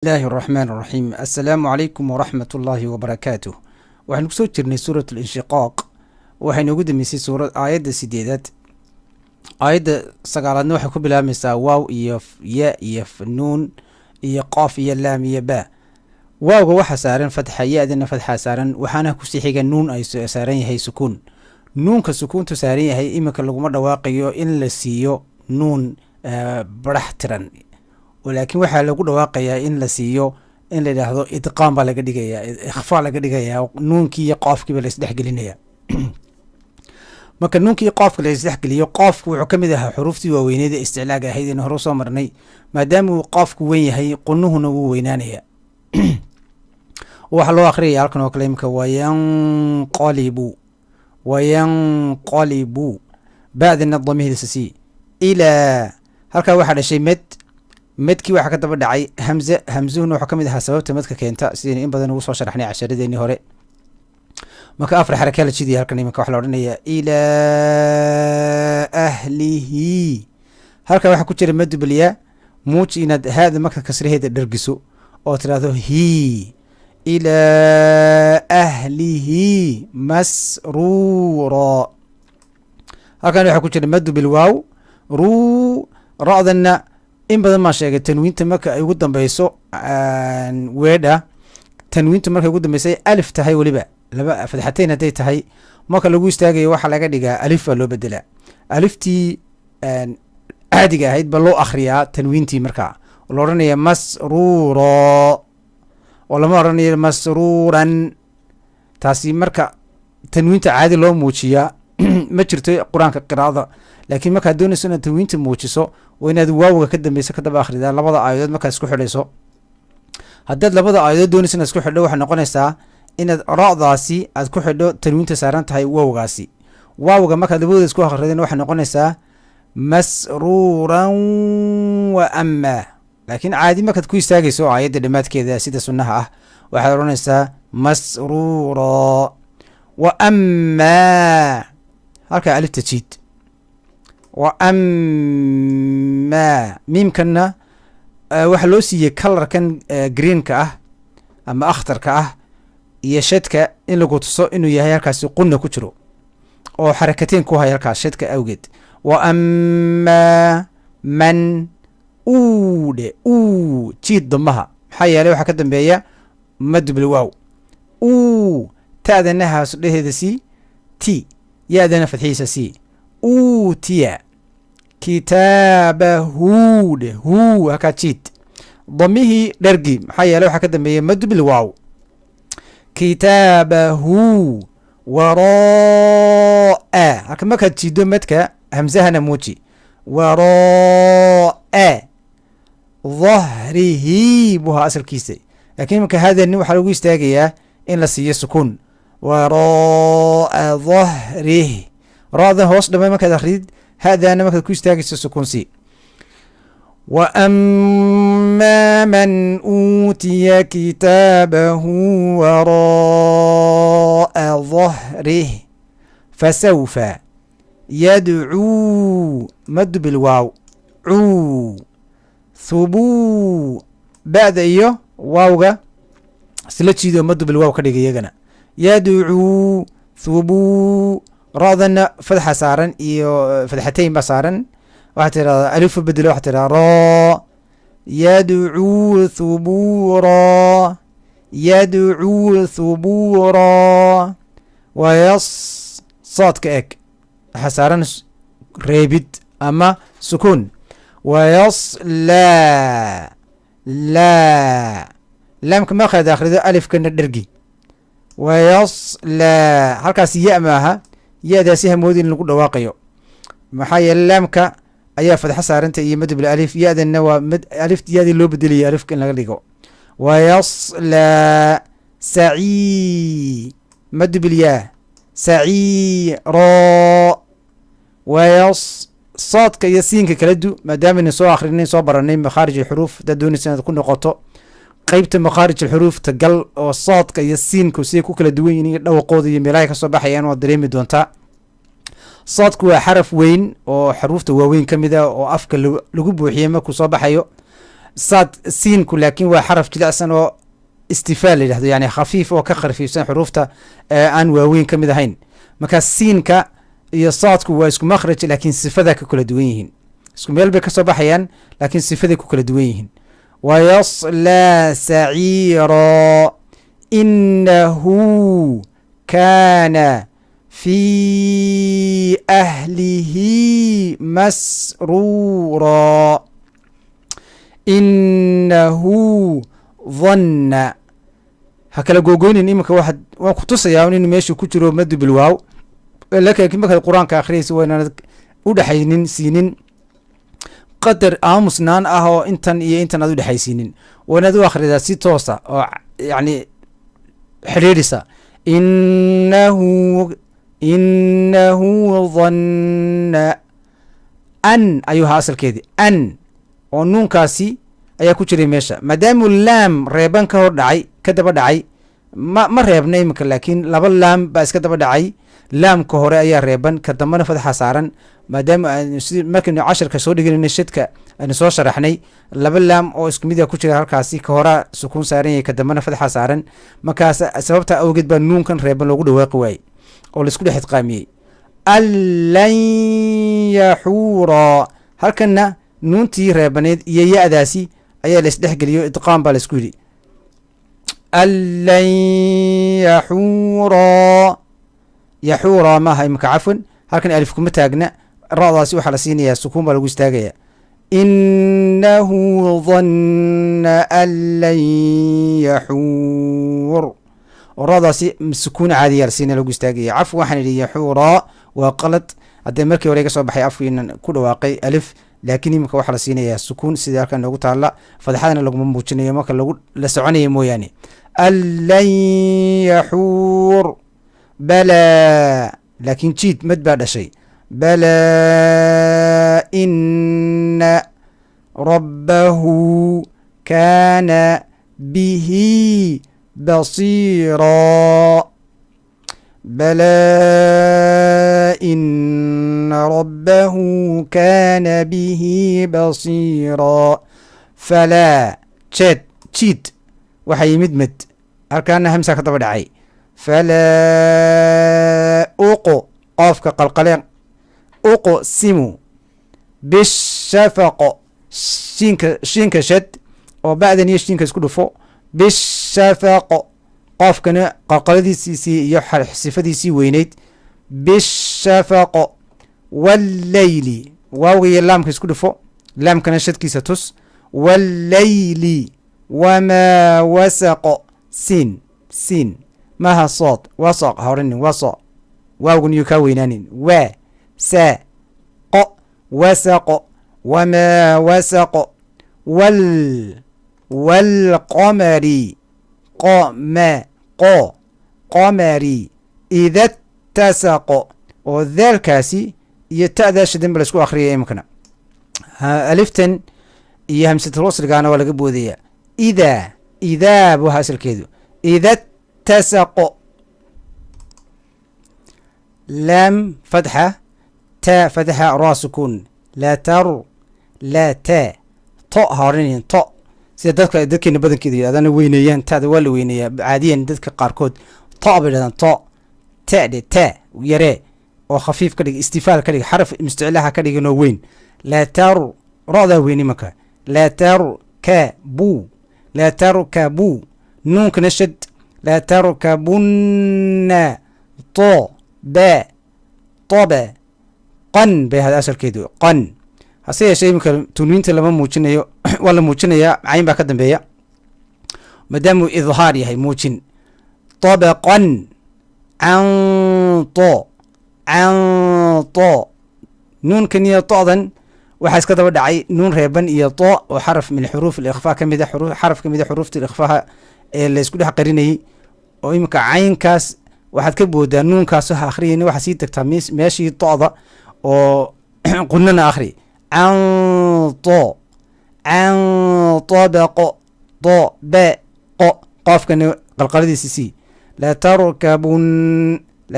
الله الرحمن الرحيم السلام عليكم ورحمة الله وبركاته. waxaan kusoo jirnay suurat al-inshiqaaq waxaynu ugu dambeysay suurad aayadda 8aad. aayadda 9aadna waxay ku bilaabmaysaa waaw iyo ya iyo nuun iyo qaaf iyo laam iyo ba. waawga waxa saaran fatxa, ya-dana fatxa saaran, waxaana ku sii xiga nuun ay saaran yahay sukuun. nuunka sukuuntu saaran yahay iminka laguma dhawaaqayo in la siiyo nuun barax tiran, laakiin waxaa lagu dhawaaqayaa in la siiyo in la yidhaahdo idqaam baa laga dhigayaa, ikhfaa laga dhigayaa, nuunkii iyo qoofkiiba la isdhexgelinaya. marka nuunkii iyo qoofka la isdhexgeliyo, qoofku wuxuu ka mid ahaa xuruuftii waaweyneed ee isticlaaga ahayd in hore soo marnay. maadaama uu qoofku weyn yahay, qunuhuna wuu weynaanaya. waxaa loo akhriyaya halkan oo kale imika wayanqalibu ba'dana damiirkiisa sii ilaa halkaa waxaa dhashay medkii waxaa ka daba dhacay hamze. hamzuhuna wuxuu ka mid ahaa sababta medka keenta, sidaynu in badan ugu soo sharaxnay casharadeenii hore. marka afar xarakaa la jidaya halkan iminka waxaa la odhanayaa ilaa ahlihi. halkaa waxaa ku jira madubaliyaa, muuji inaad haada marka kasraheeda dhargiso oo tiraahdo hi ilaa ahlihi masruura. halkan waxaa ku jira madubil waaw ra-dana in badan maa sheegay tanwiinta marka ay ugu dambeyso weedha, tanwiintu markay ugu dambeysay alif tahay, weliba laba fadxateyn hadday tahay, marka lagu istaagayo waxaa laga dhigaa alif baa loo bedelaa. aliftii caadiga ahayd baa loo akhriyaa tanwiintii, markaa la odhanaya masruuro oo lama odhanayo masruuran. taasi marka tanwiinta caadi loo muujiyaa ma jirto qur-aanka qiraa'ada, laakiin markaad doonayso inaad tanwiinta muujiso waa inaad waawga ka dambeyso ka daba akhridaa labada aayadood markaad isku xidhayso. haddaad labada aayadood doonayso inaad isku xidho, waxay noqonaysaa inaad ra-daasi aad ku xidho tanwiinta saaran tahay waawgaasi. waawga markaad labadooda isku akhrideen waxay noqonaysaa masruuran wa amaa. laakiin caadi markaad ku istaagayso aayadda dhammaadkeeda sida sunnaha ah, waxaad odhanaysaa masruura wa amaa. halkaa alifta jiid. wa amaa miimkanna waxaa loo siiyey kalarkan greenka ah ama akhtarka ah iyo shadka in lagu tuso inuu yahay halkaasi qunna ku jiro oo xarakateen ku haya halkaas shadka awgeed. wa amaa man uudhe jiid damaha, maxaa yeelay waxaa ka dambeeya madubl waaw. ta'dana haas dheheeda sii t, ya-dana fadxiisa sii uutiya kitaabahu dhe halkaa jiid. damihii dhargi, maxaa yeelay waxaa ka dambeeya madubl waaw. kitaabahu waraa, halka markaad jiido madka hamsahana muuji. waraa dhahrihi buhaa asalkiisa, laakiin marka haadani waxaa lagu istaagayaa in la siiyo sukuun. waraa dhahrih, ra-dan hoos dhamay markaad akridid, haadaana markaad ku istaagayso sukuun sii. wa amaa man uutiya kitaabahu waraa dhahrih fasawfa yadcuu madbil waaw thubuu. ba'da iyo waawga isla jiido madbil waaw ka dhiga iyagana. yadcuu thubuu, ra-dana fadxa saaran iyo fadxateyn baa saaran, waxaa tirahdaa alifu bedelo, waxaa tirahdaa ro yadcuu thubuura yadcuu thubuura. wayas soodka eg waxaa saaran reebid ama sukuun. wayaslaa laamka markaad akhrido alifkana dhergi. wayaslaa halkaas ya maaha, ya-daasi hamoodi in lagu dhawaaqayo, maxaa yeeley laamka ayaa fadxo saaranta iyo madubl alif, ya-dana waa alif ya-dii loo bedelaya alifka in laga dhigo. wayaslaa sacii madubl yaa saciiro. soodka iyo siinka kala du, maadaamana soo akrinay soo baranay makhaarij alxuruuf. haddaad doonaysa inaad ku noqoto qeybta makhaarij alxuruufta gal oo soodka iyo siinka siday ku kala duwan yihiin dhawaqooda iyo meelahay ka soo baxayaan waad dareemi doontaa. soodku waa xaraf weyn oo xaruufta waaweyn ka mid ah oo afka lagu buuxiyey markuu soo baxayo. صاد سين لكن هو حرف جلعسن oo istifaal la yidhahdo yani khafiif oo ka kharfiifsan xuruufta aan waaweyn ka mid ahayn marka siinka iyo saadku waa isku makhraj laakiin sifada ka kala duwan yihiin isku meel bay ka soo baxayaan laakiin sifaday ku kala duwan yihiin ويصلى سعيرا إنه كان في أهله مسرورا إنه ظن هكذا جوجوني إمك واحد وقتص يعني إنه ماشي كتير مد بالواو لكن كم القرآن كآخره سوى إن وده حينين سنين قدر آمسنان أهو إنتن إنتن أدو ده سنين وندو آخر ذا ستوسا يعني حريرسا إنه ظن أن أيها أصل كذي أن ونون كاسي ayaa ku jiray meesha maadaama laam reeban ka hor dhacay ka daba dhacay ma reebnay imika laakiin laba laam baa iska daba dhacay laamka hore ayaa reeban ka dambana fadxa saaran maadaama markaynu casharka soo dhiganayna shadka aynu soo sharaxnay laba laam oo isku mid ah ku jira halkaasi ka hora sukuun saaran yahay ka dambana fadxa saaran markaas sababta awgeed baa nuunkan reeban loogu dhawaaqi waayey oo la isku dhex idqaamiyey allan yaxuura halkana nuuntii reebaneed iyo ya-daasi ayaa la isdhex geliyo idqaam baa la isku yidhi allan yaxuura maaha imika cafwan halkan alif kuma taagna ra-daasi waxaa la siinayaa sukuun baa lagu istaagaya innahu dhanna an lan yaxuur oo ra-daasi sukuun caadiyaa la siinaya lagu istaagaya cafwan waxaan idhi yaxuura waa qalad haddee markii hore iga soo baxay afkiinan ku dhawaaqay alif laakiin imika waxaa la siinayaa sukuun sidii halkan noogu taalla fadxadana laguma muujinayo marka la soconaya mooyaane allan yaxuur balaa laakiin jiid mad baa dhashay balaa ina rabbahu kaana bihi basiiraa بلى إن ربه كان به بصيرا فلا تشيت وحي مدمد أركان همسة كتب دعي فلا أقو قافك قلقلين أقسم بالشفق شينك شد وبعد أن يشينك سكدو فوق بالشفق قافكنا قلقلديسي iyo xisifadiisii weyneyd bishafaq wallayli waawgiyo laamka isku dhifo laamkana shadkiisa tus wallayli wamaa wasaqo siin maaha sood wasaq horanin wasaq waawgan iyo kaa weynaanin waa saa qo wasaqo wamaa wasaqo walqamari qamari ida tasaqo oo daalkaasi iyo ta'daa shadan ba la isku akhriyay imikana aliftan iyo hamsatul wasligaana waa laga boodaya idaa buu ahaa asalkeedu ida tasaqo laam fatxa ta fatxa raa sukuun laa ta to horinin to sida dadkeena badankeeda yidhahdana weyneeyaan taada waa la weyneeyaa caadiyan dadka qaarkood to bay yidhahdaan to tade ta yaree oo khafiif ka dhig istifaal ka dhig xaraf musticilaha ka dhiganoo weyn laa taru ra-daa weyni marka laa tarkabu nuunkana shad laa tarkabunna toba qan bay ahada asalkeedu qan hase yeeshee iminka tunwiinta lama muujinayo waa la muujinayaa cayn baa ka dambeeya maadaamuu idhaar yahay muujin طبقا canto nuun kan iyo to'dan waxaa iska daba dhacay nuun reeban iyo to oo xaraf min xuruuf alikhfaa ka mid a xaraf ka mid a xuruufta ikhfaaha ee la isku dhex qarinayay oo iminka caynkaas waxaad ka boodaa nuunkaas ha akhriyayni waxaa sii tagtaa meeshii to'da oo qunana akhri canto canطبق طبق قافكن قلقلديسي سي لا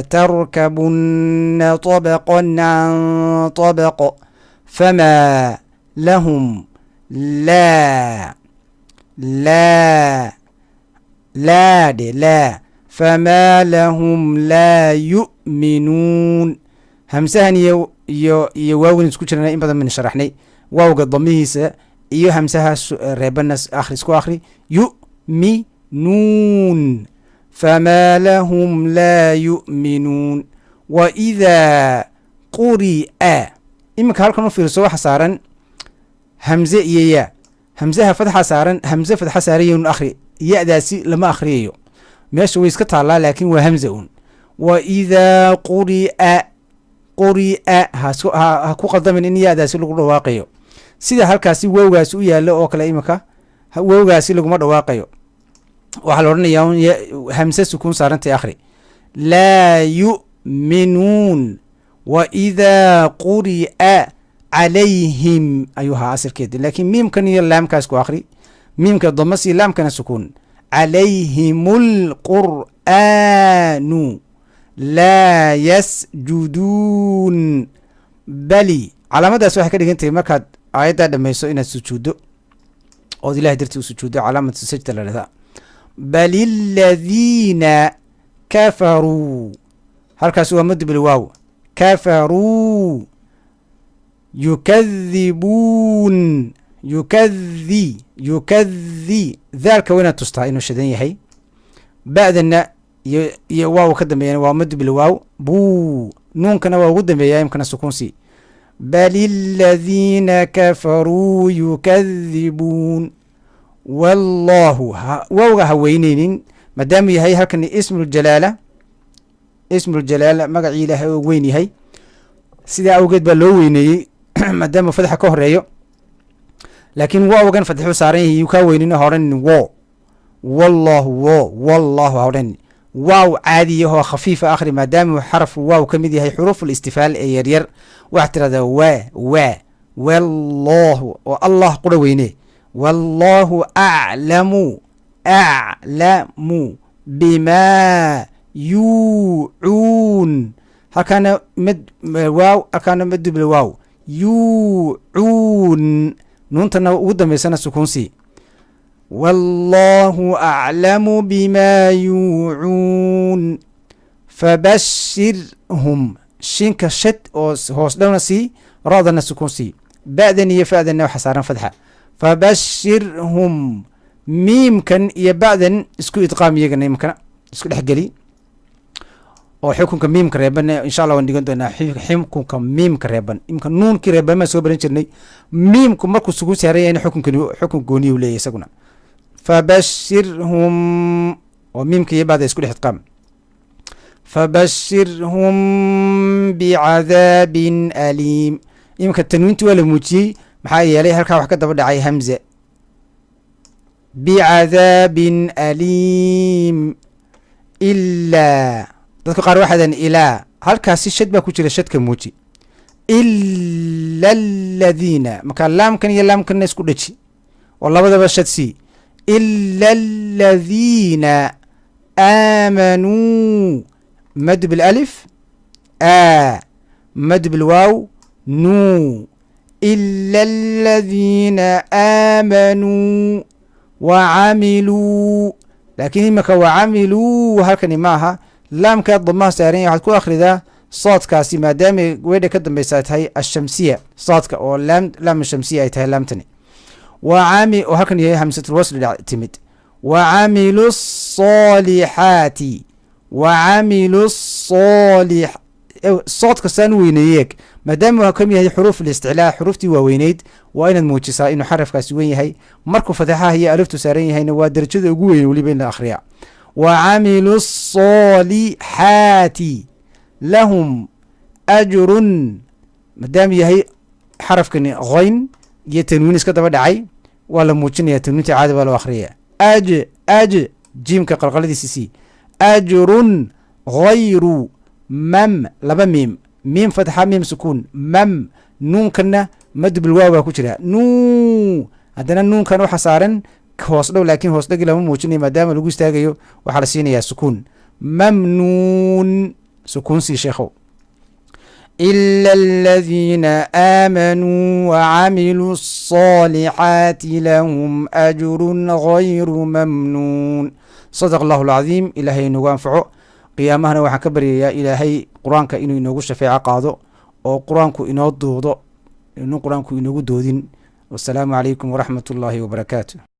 تركبن طبقا عن طبق فما لهم لا لا لا دي لا فما لهم لا يؤمنون همسهن iyo waawin isku jirana in badan min sharaxnay waawga damihiisa iyo hamsaha reebana akhri isku akhri yu'minun fama lahum la yu'minun wa idha quri'a imika halkan u fiirso waxa saaran hamze iyo ya hamzaha fatxa saaran hamze fatxa saarayun akhri ya'daasi lama akhriyayo meesha way iska taalaa laakiin waa hamza un wa idha quri'a ha ku qaldamin in yaadaasi lagu dhawaaqayo sida halkaasi wowgaasi u yaallo oo kale imika wowgaasi laguma dhawaaqayo waxaa la odhanayaa hamse sukuun saarantay akhri laa yu'minuun wa idaa quri'a calayhim ayuu ahaa asirkeeda laakiin miimkan iyo laamkaas ku akhri miimka damas iyo laamkana sukuun calayhimul qur'aanu laa yasjuduun bali calaamadaas waxay ka dhigan tahay markaad aayaddaa dhammayso inaad sujuuddo ood ilahay dartii u sujuuddo calaamatu sajda la dhahdaa bal iladiina kafaruu halkaas waa madbil waaw kafaruu yukadibuun yukadi daalka waa inaad tustaa inuu shadan yahay ba'dana iyo waaw ka dambeeyana waa madbil waaw buu nuunkana waa ugu dambeeyaa imkana sukuunsi bal iladiina kafaruu yukadibuun wallahu waawga ha weyneynin maadaama yahay halkan ismuljalaala magacii ilaahay oo weyn yahay sidaa awgeed baa loo weyneeyey maadaama fadxa ka horeeyo laakiin waawgan fadxu saaran yahay yuu kaa weynin ha odhanin wo wallahu ha odhanin waaw caadiyahoo khafiifa akhri maadaama xaraf waaw ka mid yahay xuruuful istifaal ee yaryar waxaad tirahdaa waa wallahu oo allah qura weyne wallahu aclamu bimaa yuucuun halkaana waaw halkaana madubl waaw yuucuun nuuntana ugu dambaysana sukuunsii والله أعلم بما يوعون فبشرهم شينك شت هوس دونا سي راضنا سكون سي بعدني يفادنا وحسارا فتحة فبشرهم ميم كان يبعدن اسكو إدغام يغنى يمكن اسكو الحقلي وحكم كميم كريبان إن شاء الله وندقون دونا حكم كميم كريبان يمكن نون كريبان ما سوبرين شرني ميم كماركو سكون سياري يعني حكم كوني وليه يساقنا فبشرهم وميمك يبعد يسكول إحتقام فبشرهم بعذاب أليم يمكن التنوين توالي موتي محايا يلي هلكا وحكا دبدعي همزة بعذاب أليم إلا dadka qaar waxadan ilaa halkaasi shad baa ku jira shadka muuji illa alladhiina marka laamkan iyo laamkanna isku dhaji oo labadaba shad sii illa alladhiina aamanuu mad bilalif mad bilwaaw nuu illa alladhiina aamanuu wacamiluu laakiin imaka wacamiluu halkani maaha laamka damaha saaran yahay waxaad ku akhridaa soodkaasi maadaama weedha ka dambaysa ay tahay ashamsiya soodka oo laam shamsiya ay tahay laamtani oo halkan yahay hamsatul wasl timid wacamilu الصالحaati wacamilu soodka saan weyneeyeeg maadaama ka mid yahay xuruuf اlisticlaa xuruuftii waaweyneyd waa inaad muujisaa inuu xarafkaasi weyn yahay markuu fatxaha iyo aliftu saaran yahayna waa darajada ugu weyn weliba in la akhriyaa وعملوا الصالحات لهم أجر مدام يهي حرف كني غين يتنوين اسكت بدعي ولا موجن يتنوين عادة ولا أخرية أج جيم كقلقلة دي سي أجر غير مم لبا ميم فتحة ميم سكون مم نون كنا مد بالواو كوشرها نو عندنا نون كانوا حصارا hoos dhow laakiin hoos dhagi lama muujinay maadaama lagu istaagayo waxaa la siinayaa sukuun mamnuun sukuun sii sheekhow إلا الذين آمنوا وعملوا الصالحات لهم أجر غير ممنون. صدق الله العظيم. إلهي إنو أنفعه قيامهنا وحن كبري يا إلهي قرآنك إنو إنو شفيع قاضو أو قرآنك إنو دودو إنو قرآنك إنو دودين. والسلام عليكم ورحمة الله وبركاته.